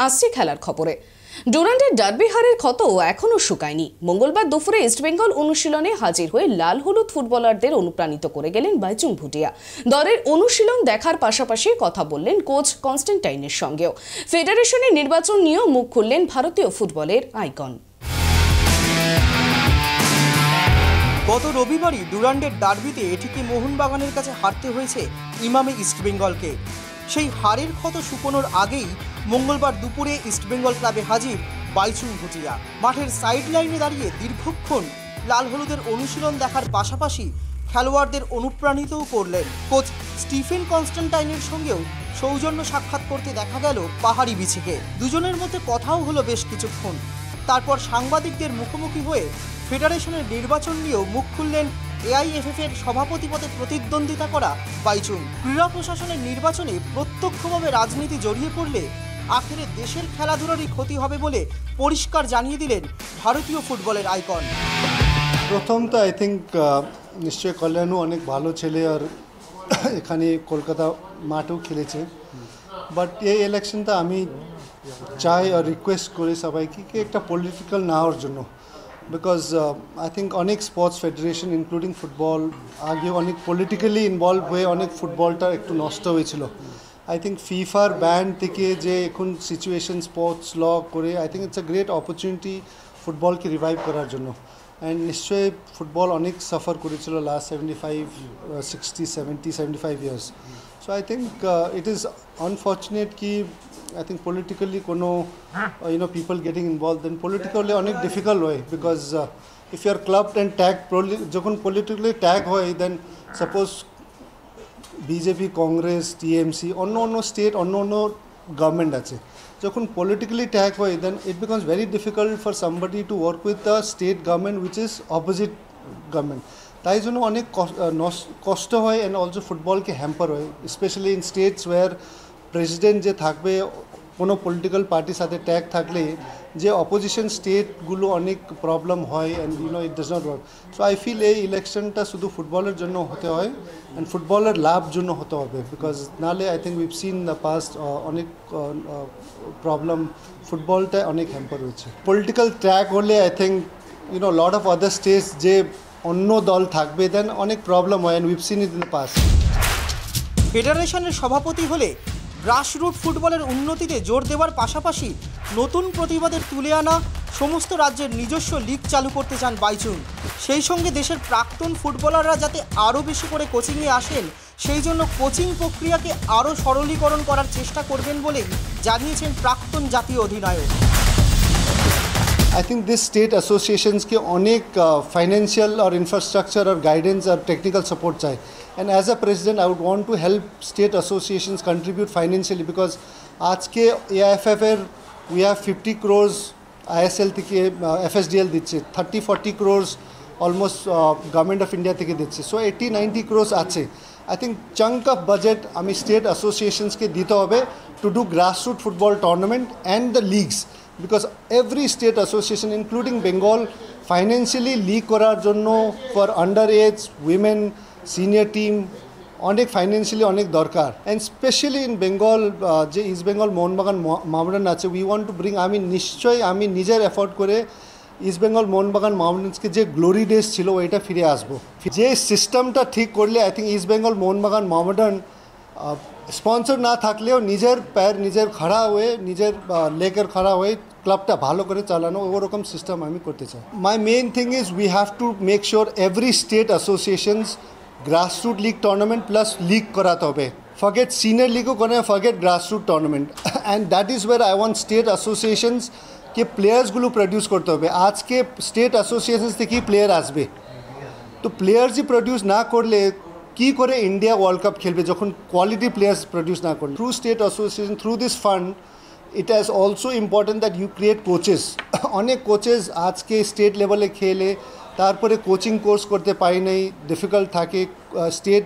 আসছে খেলার খবরে। ডুরান্ডের ডার্বি হারের ক্ষত এখনো শুকায়নি। মঙ্গলবার দুপুরে ইস্টবেঙ্গল অনুশীলনে হাজির হয়ে লাল হলুদ ফুটবলারদের অনুপ্রাণিত করে গেলেন বাইচুং ভুটিয়া। দলের অনুশীলন দেখার পাশাপাশি কথা বললেন কোচ কনস্ট্যান্টাইনের সঙ্গেও। ফেডারেশনের নির্বাচন নিয়েও মুখ খুললেন ভারতীয় ফুটবলের আইকন। গত রবিবারই ডুরান্ডের ডার্বিতে এটিকে মোহনবাগানের কাছে হারতে হয়েছে ইমামে ইস্টবেঙ্গলকে। সেই হারের ক্ষত শুকোনোর আগেই মঙ্গলবার দুপুরে ইস্টবেঙ্গল ক্লাবে হাজির বাইচুং ভুটিয়া। মাঠের সাইড লাইনে দাঁড়িয়ে দীর্ঘক্ষণ লাল হলুদের অনুশীলন দেখার পাশাপাশি খেলোয়াড়দের অনুপ্রাণিতও করলেন। কোচ স্টিফেন কনস্ট্যান্টাইনের সঙ্গেও সৌজন্য সাক্ষাৎ করতে দেখা গেল পাহাড়ি বিছিকে। দুজনের মধ্যে কথাও হলো বেশ কিছুক্ষণ। তারপর সাংবাদিকদের মুখোমুখি হয়ে ফেডারেশনের নির্বাচন নিয়েও মুখ খুললেন এআইএফএফের সভাপতি পদে প্রতিদ্বন্দ্বিতা করা বাইচুং। ক্রীড়া প্রশাসনের নির্বাচনে প্রত্যক্ষভাবে রাজনীতি জড়িয়ে পড়লে আখেরে দেশের খেলাধুলারই ক্ষতি হবে বলে পরিষ্কার জানিয়ে দিলেন ভারতীয় ফুটবলের আইকন। প্রথম তো আই থিঙ্ক নিশ্চয়ই কল্যাণও অনেক ভালো ছেলে আর এখানে কলকাতা মাঠেও খেলেছে, বাট এই ইলেকশনটা আমি চাই আর রিকোয়েস্ট করি সবাইকে কি একটা পলিটিক্যাল না হওয়ার জন্য। বিকজ আই থিঙ্ক অনেক স্পোর্টস ফেডারেশন ইনক্লুডিং ফুটবল আগে অনেক পলিটিক্যালি ইনভলভ হয়ে অনেক ফুটবলটা একটু নষ্ট হয়েছিল। আই থিঙ্ক ফিফার ব্যান্ড থেকে যে এখন সিচুয়েশন স্পোর্টস ল করে I think it's a great opportunity ফুটবলকে রিভাইভ করার জন্য। অ্যান্ড নিশ্চয়ই ফুটবল অনেক সাফার করেছিল last 75 years. So I think it is unfortunate কি I think politically কোনো people getting involved, then politically অনেক difficult হয়, because if you are clubbed and tagged যখন politically tag হয়, then suppose BJP, Congress, TMC অন্য state অন্য government আছে, যখন politically tag হয় then it becomes very difficult for somebody to work with the state government which is opposite government. তাই জন্য অনেক কষ্ট হয় and also ফুটবলকে হ্যাম্পার হয়, specially in states where president যে থাকবে কোনো পলিটিক্যাল পার্টির সাথে ট্যাগ থাকলে যে অপোজিশন স্টেটগুলো অনেক প্রবলেম হয় and it does not work. So I feel এই ইলেকশনটা শুধু ফুটবলের জন্য হতে হয় অ্যান্ড ফুটবলের লাভ জন্য হতে হবে, বিকজ নাহলে I think we've seen the past অনেক প্রবলেম, ফুটবলটা অনেক হ্যাম্পার হয়েছে। পলিটিক্যাল ট্র্যাক হলে I think lot of other states যে অন্য দল থাকবে দেন অনেক প্রবলেম হয় and we've scene it in the past. ফেডারেশনের সভাপতি হলে গ্রাসরুট ফুটবলের উন্নতিতে জোর দেওয়ার পাশাপাশি নতুন প্রতিবাদের তুলে আনা সমস্ত রাজ্যের নিজস্ব লিগ চালু করতে চান বাইচুং। সেই সঙ্গে দেশের প্রাক্তন ফুটবলাররা যাতে আরও বেশি করে কোচিংয়ে আসেন সেই জন্য কোচিং প্রক্রিয়াকে আরও সরলীকরণ করার চেষ্টা করবেন বলেই জানিয়েছেন প্রাক্তন জাতীয় অধিনায়ক। I think this state associations के अनेक financial और infrastructure और guidance और technical support चाहिए, and as a president I would want to help state associations contribute financially, because आज के AIFF we have 50 crores ISL থেকে FSDL দিচ্ছে, 30-40 crores almost government of India থেকে দিচ্ছে, so 80-90 crores আছে। I think chunk of budget আমি state associations কে দিতে হবে to do grassroots football tournament and the leagues, because every state association including Bengal financially league করার জন্য for underage, women, senior team অনেক financially অনেক দরকার, and especially in Bengal যে east Bengal Mohun Bagan mountain আছে, we want to bring নিশ্চয়ই আমি নিজের এফোর্ট করে ইস্ট বেঙ্গল মোহনবাগান মাউন্টেন্সকে যে গ্লোরি ডেজ ছিল ওইটা ফিরে আসবো। যে সিস্টেমটা ঠিক করলে I think east Bengal Mohun Bagan mountain sponsor না থাকলেও নিজের প্যার নিজের খাড়া হয়ে নিজের লেগের খাড়া হয়ে ক্লাবটা ভালো করে চালানো, ওরকম সিস্টেম আমি করতে চাই। My main thing is we have to make sure every state associations grassroot league tournament plus league করাতে হবে। ফরগেট সিনিয়র লিগও করে, forget grassroot tournament, and that is where I want state associations কে প্লেয়ার্সগুলো produce করতে হবে। আজকে state associations থেকেই প্লেয়ার আসবে, তো প্লেয়ার্সই প্রডিউস না করলে কি করে ইন্ডিয়া ওয়ার্ল্ড কাপ খেলবে যখন কোয়ালিটি প্লেয়ার্স প্রডিউস না করলে। Through state association, through this fund, it has also important that you create coaches. অনেক কোচেস আজকে স্টেট লেভেলে খেলে তারপরে কোচিং কোর্স করতে পারি নাই, ডিফিকাল্ট থাকে, স্টেট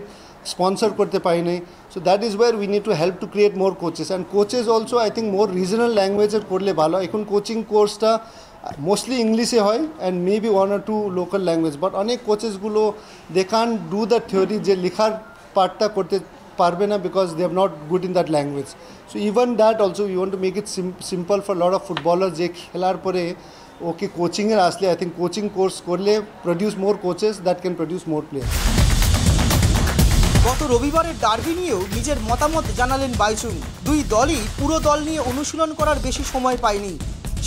স্পন্সর করতে পারি নাই। So that is where we need to help to create more coaches, and coaches also I think more regional ল্যাঙ্গুয়েজের করলে ভালো। এখন কোচিং কোর্সটা মোস্টলি ইংলিশে হয় and maybe 1 or 2 local language, but অনেক কোচেসগুলো they can do the theory, যে লেখার পার্টটা করতে পারবে না because they are not good in that language. So even that also we want to make it simple for a lot of footballers যে খেলার পরে ওকে কোচিংয়ের আসলে I think কোচিং কোর্স করলে produce more coaches that can produce more players. গত রবিবারের derby নিয়েও নিজের মতামত জানালেন বাইচুং। দুই দলই পুরো দল নিয়ে অনুশীলন করার বেশি সময় পায়নি,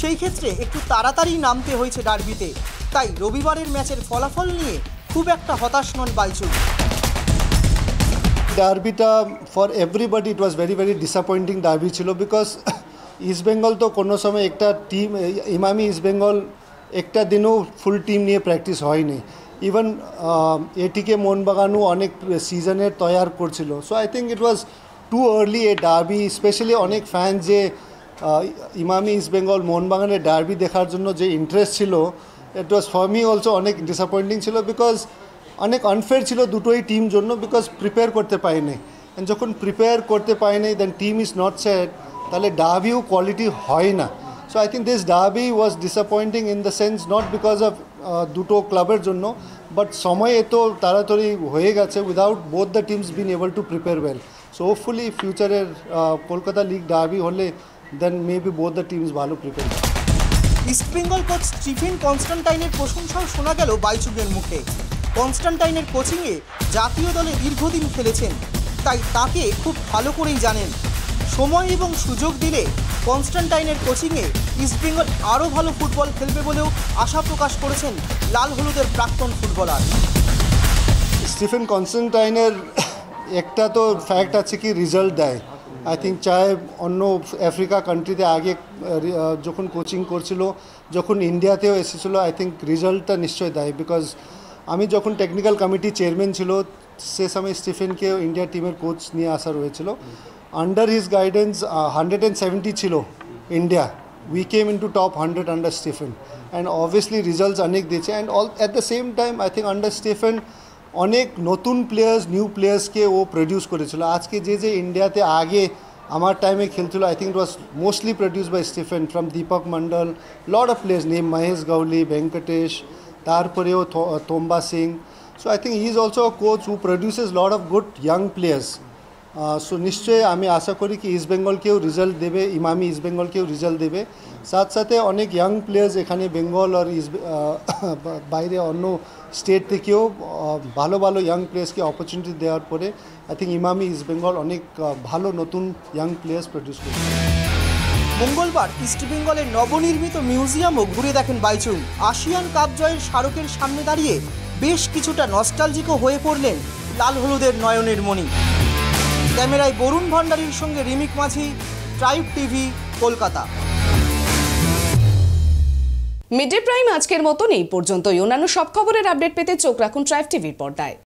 সেই ক্ষেত্রে একটু তাড়াতাড়ি নামতে হয়েছে ডার্বিতে। তাই রবিবারের ম্যাচের ফলাফল নিয়ে খুব একটা হতাশ নন বাইচুং। ডার্বিটা for everybody it was very very disappointing derby ছিল বিকজ ইস্ট বেঙ্গল তো কোনো সময় একটা টিম ইমামি ইস্ট বেঙ্গল একটা দিনও ফুল টিম নিয়ে প্র্যাকটিস হয়নি। ইভেন এটিকে মোহনবাগানও অনেক সিজনের তৈয়ার করছিল। So I think it was too early A derby, specially অনেক ফ্যান যে ইমামি ইস্ট বেঙ্গল মোহনবাগানের ডার্বি দেখার জন্য যে ইন্টারেস্ট ছিল, ইট ওয়াজ ফর মি অলসো অনেক ডিসঅ্যাপয়েন্টিং ছিল বিকজ অনেক আনফেয়ার ছিল দুটোই টিম জন্য বিকজ প্রিপেয়ার করতে পারেনি। অ্যান্ড যখন প্রিপেয়ার করতে পারেনি then team is not set, তাহলে ডার্বিও কোয়ালিটি হয় না। So I think this derby was disappointing in the sense not because of দুটো ক্লাবের জন্য, বাট সময় এত তাড়াতাড়ি হয়ে গেছে without both the teams been able to prepare well. So hopefully ফিউচারের কলকাতা লিগ ডার্বি হলে then maybe both the teams ভালো প্রিপেয়ার। ইস্টবেঙ্গল কোচ স্টিফেন কনস্ট্যান্টাইনের প্রশংসাও শোনা গেল বাইচুংয়ের মুখে। কনস্ট্যান্টাইনের কোচিংয়ে জাতীয় দলে দীর্ঘদিন খেলেছেন, তাই তাকে খুব ভালো করেই জানেন। সময় এবং সুযোগ দিলে কনস্ট্যান্টাইনের কোচিংয়ে ইস্টবেঙ্গল আরও ভালো ফুটবল খেলবে বলেও আশা প্রকাশ করেছেন লাল হলুদের প্রাক্তন ফুটবলার। স্টিফেন কনস্ট্যান্টাইনের একটা তো ফ্যাক্ট আছে কি রেজাল্ট দেয়। আই থিঙ্ক চায় অন্য আফ্রিকা কান্ট্রিতে আগে যখন কোচিং করছিল, যখন ইন্ডিয়াতেও এসেছিলো, আই থিঙ্ক রেজাল্টটা নিশ্চয়ই দেয়। বিকজ আমি যখন টেকনিক্যাল কমিটি চেয়ারম্যান ছিল সে সময় স্টিফেনকে ইন্ডিয়া টিমের কোচ নিয়ে আসা হয়েছিল। আন্ডার হিজ গাইডেন্স 170 ছিল India, we came in to top 100 under Stephen, and obviously results অনেক দিয়েছে। And at the same time I think under Stephen অনেক নতুন প্লেয়ার্স নিউ প্লেয়ার্সকে ও প্রডিউস করেছিল। আজকে যে ইন্ডিয়াতে আগে আমার টাইমে খেলছিল, I think it was mostly produce by Stephen from Deepak Mondal, lot of players name Mahesh Gawli, Venkatesh, তারপরেও Tomba Singh. So I think he is also a coach who produces lot of good young players. So নিশ্চয়ই আমি আশা করি কি ইস্ট বেঙ্গলকেও রেজাল্ট দেবে, Emami east বেঙ্গলকেও result দেবে। সাথে সাথে অনেক ইয়াং প্লেয়ার্স এখানে বেঙ্গল আর বাইরে অন্য স্টেট থেকেও ভালো ভালো ইয়াং প্লেয়ার্সকে অপরচুনিটি দেওয়ার পরে I think Emami east Bengal অনেক ভালো নতুন ইয়াং প্লেয়ার্স প্রডিউস করবে। মঙ্গলবার ইস্টবেঙ্গলের নবনির্মিত মিউজিয়ামও ঘুরে দেখেন বাইচুং। আসিয়ান কাপ জয়ের স্মারকের সামনে দাঁড়িয়ে বেশ কিছুটা নস্টালজিকও হয়ে পড়লেন লাল হলুদের নয়নের মণি। ক্যামেরায় বরুণ ভান্ডারীর সঙ্গে রিমিক মাঝি, tribe TV, Kolkata. Mid day prime আজকের মতন এই পর্যন্তই। অন্যান্য সব খবরের আপডেট পেতে চোখ রাখুন ট্রাইব টিভির পর্দায়।